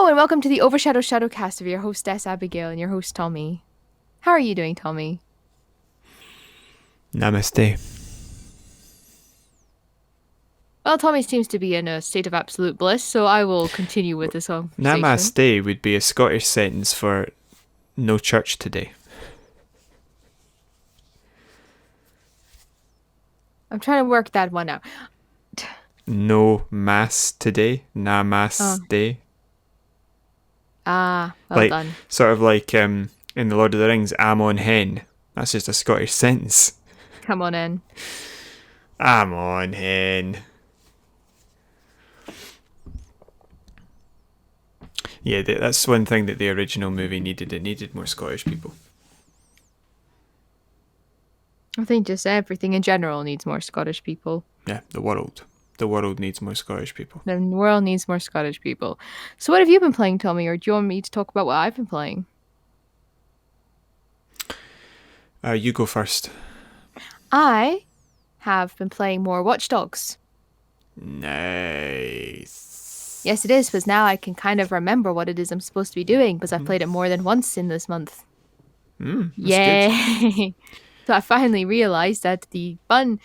Hello and welcome to the OverShadow ShadowCast of your hostess Abigail and your host Tommy. How are you doing, Tommy? Namaste. Well, Tommy seems to be in a state of absolute bliss, so I will continue with this conversation. Namaste would be a Scottish sentence for no church today. I'm trying to work that one out. No mass today. Namaste. Well like, done. Sort of like in The Lord of the Rings, I'm on hen. That's just a Scottish sentence. Come on in. I'm on hen. Yeah, that's one thing that the original movie needed. It needed more Scottish people. I think just everything in general needs more Scottish people. Yeah, the world. The world needs more Scottish people. The world needs more Scottish people. So what have you been playing, Tommy, or do you want me to talk about what I've been playing? You go first. I have been playing more Watch Dogs. Nice. Yes, it is, because now I can kind of remember what it is I'm supposed to be doing, because I've played it more than once in this month. Yay! So I finally realized that the button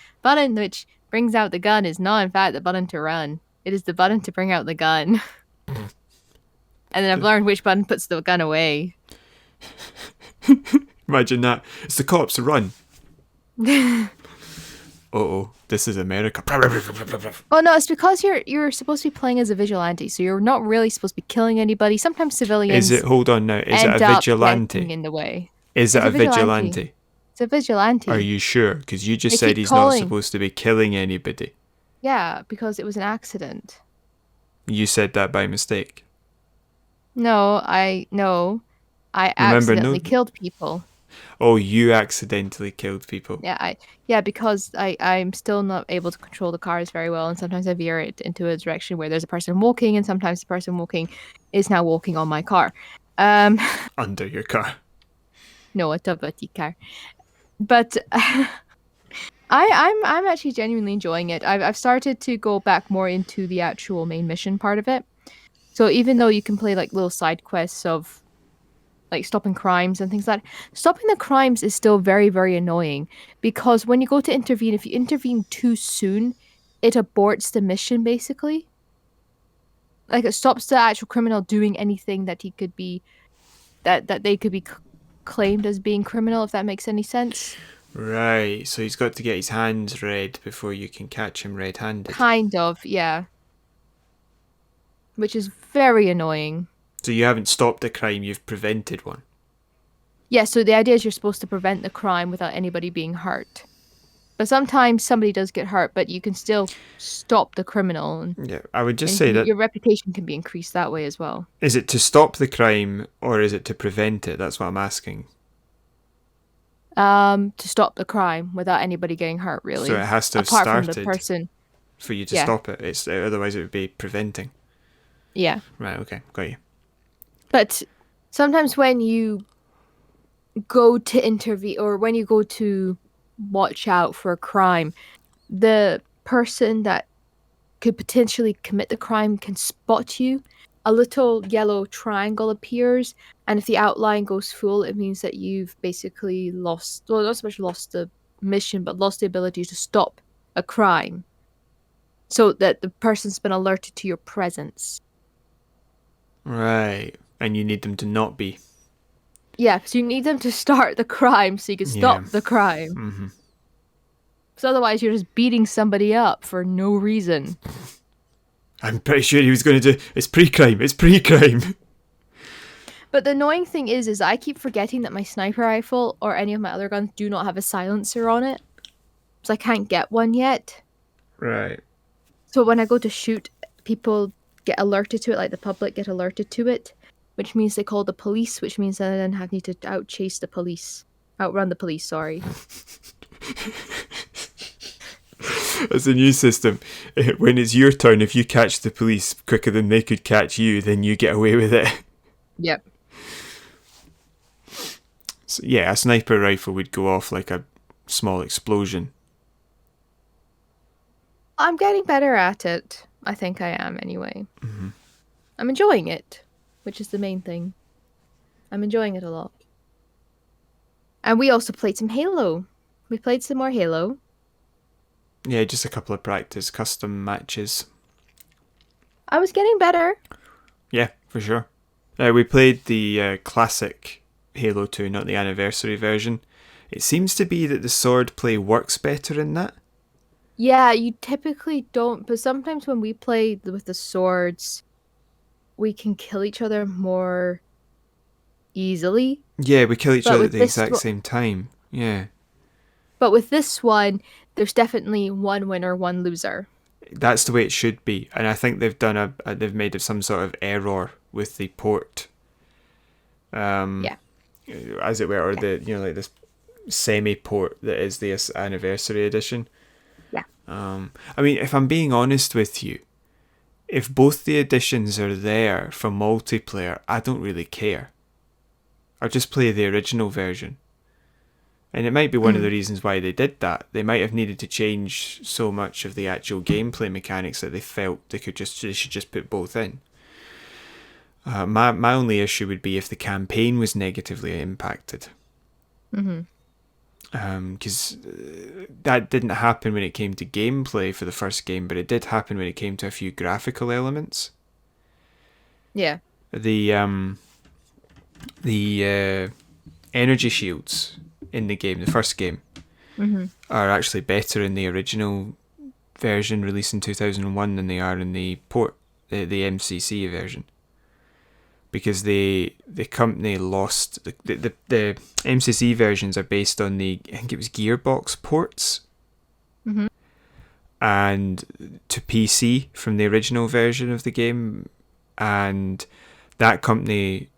which brings out the gun is not, in fact, the button to run. It is the button to bring out the gun. And then I've learned which button puts the gun away. Imagine that. It's the cops, run. Uh-oh, this is America. Oh no, it's because you're supposed to be playing as a vigilante, so you're not really supposed to be killing anybody. Sometimes civilians Hold on now, is it a vigilante? In the way. Is it a vigilante? It's a vigilante. Are you sure? Because you just said he's not supposed to be killing anybody. Yeah, because it was an accident. You said that by mistake. No, I accidentally killed people. Oh, you accidentally killed people. Yeah, because I'm still not able to control the cars very well, and sometimes I veer it into a direction where there's a person walking, and sometimes the person walking is now walking on my car. Under your car. No, a Todight car. But I'm actually genuinely enjoying it. I've started to go back more into the actual main mission part of it. So even though you can play like little side quests of like stopping crimes and things like that, stopping the crimes is still very, very annoying, because when you go to intervene, if you intervene too soon, it aborts the mission basically. Like it stops the actual criminal doing anything that he could be, that they could be claimed as being criminal, if that makes any sense. Right, so he's got to get his hands red before you can catch him red-handed. Kind of, yeah. Which is very annoying. So you haven't stopped a crime, you've prevented one. Yeah, so the idea is you're supposed to prevent the crime without anybody being hurt. But sometimes somebody does get hurt, but you can still stop the criminal. Yeah, I would just say that your reputation can be increased that way as well. Is it to stop the crime or is it to prevent it? That's what I'm asking. To stop the crime without anybody getting hurt, really. So it has to have apart started from the person for you to stop it. Otherwise it would be preventing. Yeah. Right, okay, got you. But sometimes when you go to intervene, or when you go to watch out for a crime, the person that could potentially commit the crime can spot you. A little yellow triangle appears, and if the outline goes full, it means that you've basically lost, well, not so much lost the mission, but lost the ability to stop a crime. So that the person's been alerted to your presence. Right, and you need them to not be. Yeah, so you need them to start the crime so you can stop the crime. Mm-hmm. So otherwise you're just beating somebody up for no reason. I'm pretty sure he was going to do... It's pre-crime. But the annoying thing is I keep forgetting that my sniper rifle or any of my other guns do not have a silencer on it. So I can't get one yet. Right. So when I go to shoot, people get alerted to it, like the public get alerted to it, which means they call the police, which means I then need to outrun the police, sorry. That's a new system. When it's your turn, if you catch the police quicker than they could catch you, then you get away with it. Yep. So, yeah, a sniper rifle would go off like a small explosion. I'm getting better at it. I think I am, anyway. Mm-hmm. I'm enjoying it. which is the main thing. I'm enjoying it a lot. And we also played some Halo. We played some more Halo. Yeah, just a couple of practice custom matches. I was getting better. Yeah, for sure. We played the classic Halo 2, not the anniversary version. It seems to be that the sword play works better in that. Yeah, you typically don't, but sometimes when we play with the swords, we can kill each other more easily. Yeah, we kill each But other at with the this, exact same time. Yeah. but with this one, there's definitely one winner, one loser. That's the way it should be, and I think they've done they've made some sort of error with the port, Yeah. as it were, or Yeah. the like this semi port that is the anniversary edition. Yeah. I mean, if I'm being honest with you, if both the editions are there for multiplayer, I don't really care. I'll just play the original version. And it might be one of the reasons why they did that. They might have needed to change so much of the actual gameplay mechanics that they felt they should just put both in. My only issue would be if the campaign was negatively impacted. Because that didn't happen when it came to gameplay for the first game, but it did happen when it came to a few graphical elements. Yeah. The energy shields in the game, the first game, are actually better in the original version released in 2001 than they are in the port, the MCC version. Because the company lost the MCC versions are based on I think it was Gearbox ports, and to PC from the original version of the game, and that company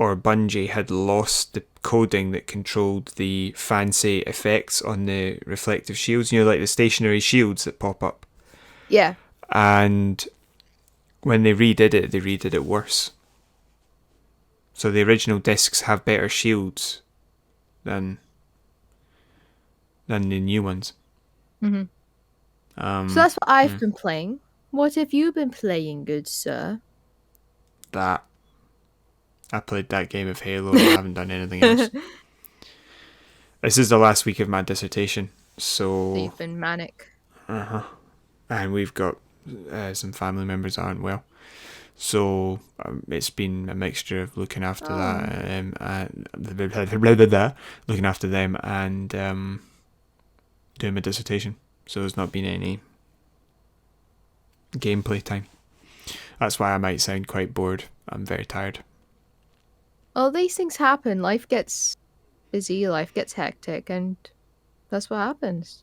or Bungie had lost the coding that controlled the fancy effects on the reflective shields, like the stationary shields that pop up. Yeah. And when they redid it worse. So the original discs have better shields than the new ones. So that's what I've been playing. What have you been playing, good sir? That I played that game of Halo. I haven't done anything else. This is the last week of my dissertation, so You've been manic. And we've got some family members that aren't well. So it's been a mixture of looking after looking after them and doing my dissertation. So there's not been any gameplay time. That's why I might sound quite bored. I'm very tired. Well, these things happen. Life gets busy, life gets hectic, and that's what happens.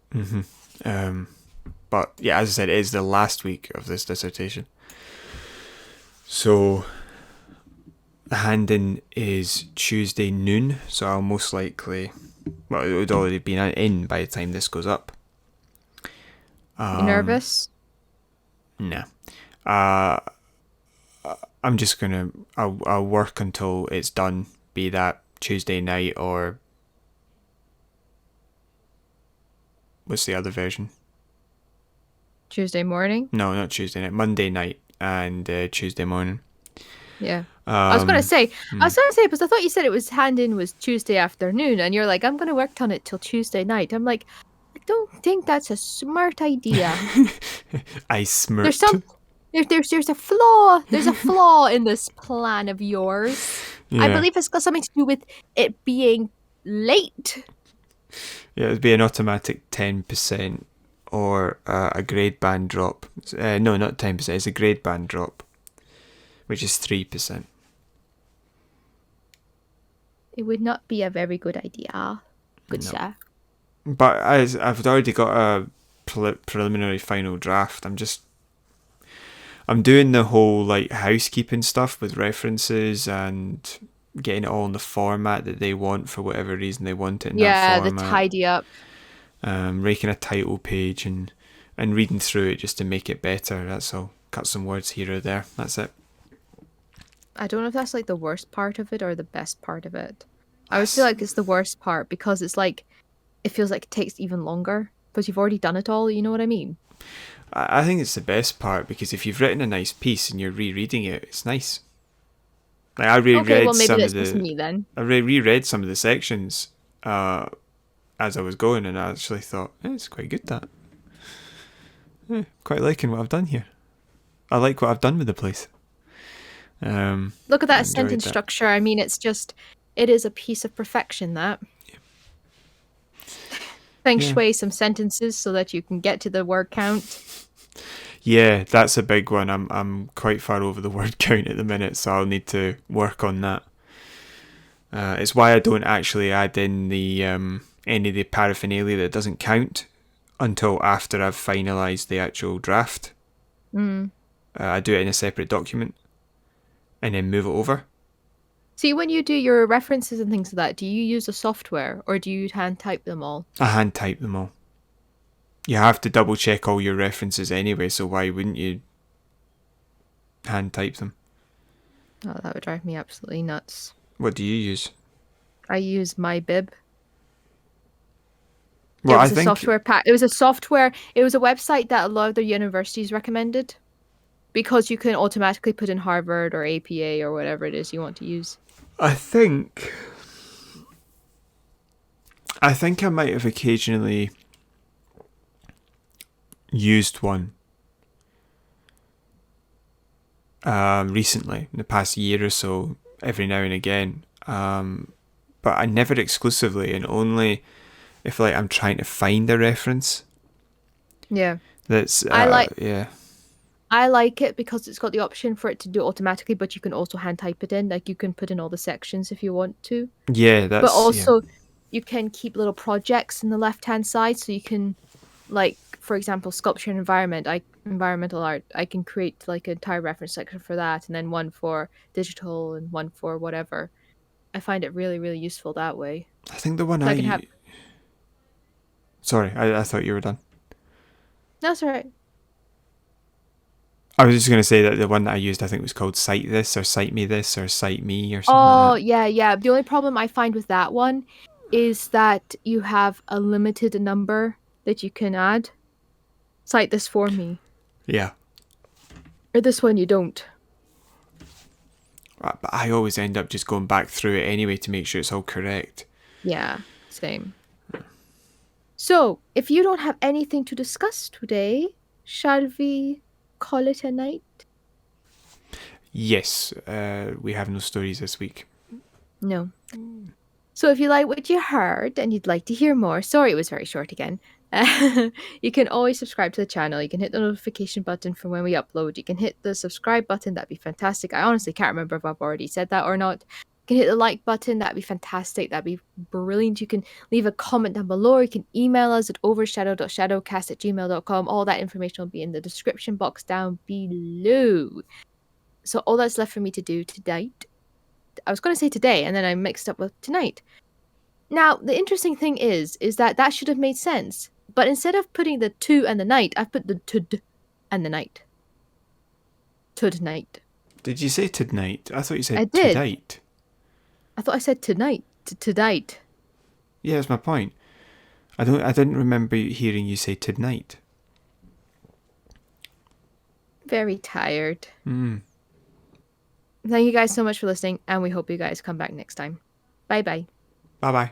But yeah, as I said, it is the last week of this dissertation. So the hand-in is Tuesday noon, so I'll most likely... Well, it would already be in by the time this goes up. You nervous? Nah. I'm just gonna... I'll work until it's done, be that Tuesday night or... What's the other version? Tuesday morning? No, not Tuesday night. Monday night and Tuesday morning. Yeah. I was gonna say, because I thought you said it was hand-in was Tuesday afternoon, and you're like, I'm gonna work on it till Tuesday night. I'm like, I don't think that's a smart idea. I smirked. There's a flaw. There's a flaw in this plan of yours. Yeah. I believe it's got something to do with it being late. Yeah, it'd be an automatic 10% or a grade band drop. No, not 10%. It's a grade band drop, which is 3%. It would not be a very good idea. Good sir. But I've already got a preliminary final draft. I'm doing the whole like housekeeping stuff with references and getting it all in the format that they want for whatever reason they want it in that format. Yeah, the tidy up. Raking a title page and reading through it just to make it better. That's all. Cut some words here or there. That's it. I don't know if that's like the worst part of it or the best part of it. I always feel like it's the worst part because it's like it feels like it takes even longer because you've already done it all. You know what I mean? I think it's the best part because if you've written a nice piece and you're rereading it, it's nice. Like I Okay, reread well maybe some of that's just the me then. I reread some of the sections as I was going, and I actually thought it's quite good. That quite liking what I've done here. I like what I've done with the place. Look at I that enjoyed sentence that. structure. I mean, it is a piece of perfection, that. Feng Yeah, shui some sentences so that you can get to the word count. yeah, that's a big one. I'm quite far over the word count at the minute, so I'll need to work on that. It's why I don't actually add in the any of the paraphernalia that doesn't count until after I've finalised the actual draft. Mm. I do it in a separate document and then move it over. See, when you do your references and things like that, do you use a software or do you hand type them all? I hand type them all. You have to double check all your references anyway, so why wouldn't you hand type them? Oh, that would drive me absolutely nuts. What do you use? I use MyBib. It Well, I was a think software pack. It was a software. It was a website that a lot of the universities recommended because you can automatically put in Harvard or APA or whatever it is you want to use. I think I think I might have occasionally used one recently in the past year or so, every now and again. But I never exclusively, and only if like I'm trying to find a reference. Yeah. That's I like yeah. I like it because it's got the option for it to do it automatically, but you can also hand type it in. Like you can put in all the sections if you want to. Yeah, But that's yeah. also you can keep little projects in the left hand side so you can like for example sculpture and environmental art. I can create like an entire reference section for that and then one for digital and one for whatever. I find it really, really useful that way. I think the one So I can have sorry, I thought you were done. that's all right. I was just going to say that the one that I used, I think, was called Cite This or Cite Me This or Cite Me or something like Oh that. yeah, yeah. The only problem I find with that one is that you have a limited number that you can add. Cite this for me. Yeah. Or this one you don't. But I always end up just going back through it anyway to make sure it's all correct. Yeah, same. So, if you don't have anything to discuss today, shall we call it a night? Yes, we have no stories this week. No. So, if you like what you heard and you'd like to hear more, sorry it was very short again. You can always subscribe to the channel. You can hit the notification button for when we upload. You can hit the subscribe button. That'd be fantastic. I honestly can't remember if I've already said that or not. You can hit the like button. That'd be fantastic. That'd be brilliant. You can leave a comment down below. You can email us at overshadow.shadowcast@gmail.com. All that information will be in the description box down below. So all that's left for me to do tonight. I was going to say today, and then I mixed up with tonight. Now, the interesting thing is that should have made sense. But instead of putting the to and the night, I've put the tud and the night. Tonight. Did you say tonight? I thought you I said did. tonight. I thought I said tonight. Tonight. Yeah, that's my point. I didn't remember hearing you say tonight. Very tired. Hmm. Thank you guys so much for listening, and we hope you guys come back next time. Bye bye. Bye bye.